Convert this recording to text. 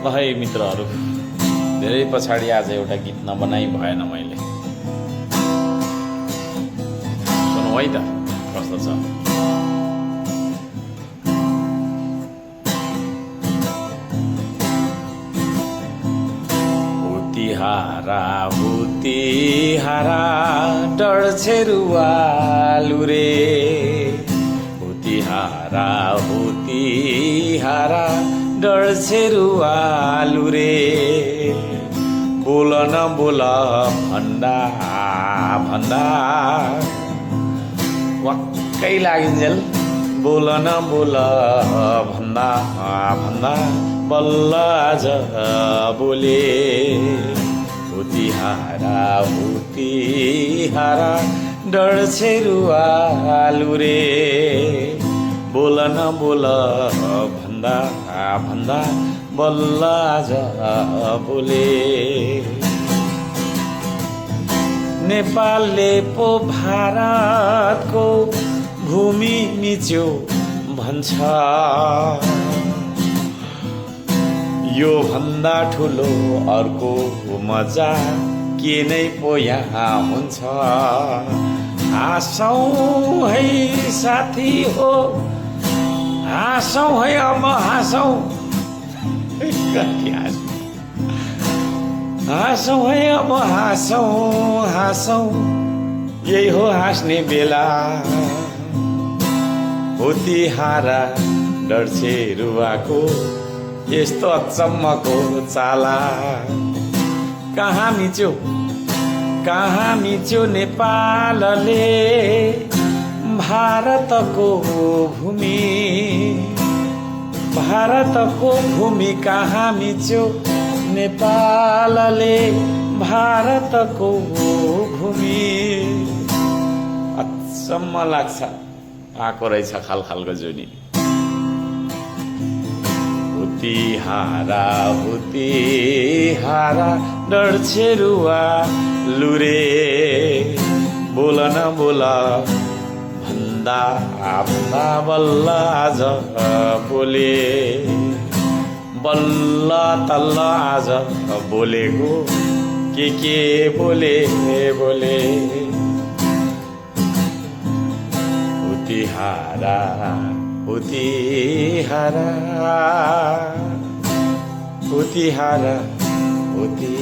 ल है मित्रहरू, धेरै पछाडि आज एउटा गीत नबनाइ भएन मैले। सुनौ है त कस्तो छ। हुतिहारा डढ्छेरुवालु रे, हुतिहारा डढ्छेरुवालु रे, बोल न बोल भन्दा भन्दा वाक्कै लागिन्जेल, बोल न बोल भन्दा भन्दा बल्ल आज बोले। हुतिहारा डढ्छेरुवालु रे, बोल न बोल भन्दा भन्दा बल्ल आज बोले। नेपालले पो भारतको भूमि मिच्यो भन्छ, यो भन्दा ठुलो अर्को मजा के नै पो यहाँ हुन्छ। हाँसौँ है साथी हो, हाँसौँ है अब हाँसौँ, हाँसौँ है अब हाँसौँ हाँसौँ, यही हो हाँस्ने बेला। हुतिहारा डढ्छेरुवाको यस्तो अचम्मको चाला, कहाँ मिच्यो नेपालले भारतको भूमि, भारतको भूमि कहाँ मिच्यो नेपालले भारतको भूमि। अचम्म लाग्छ, आएको रहेछ खालखालको जुनी। हुतिहारा डढ्छेरुवालु रे, बोल न बोल भन्दा भन्दा बल्ल आज बोले। बल्ल तल्ल आज बोलेको के बोले बोले। हुतिहारा हुतिहारा हुतिहारा हुति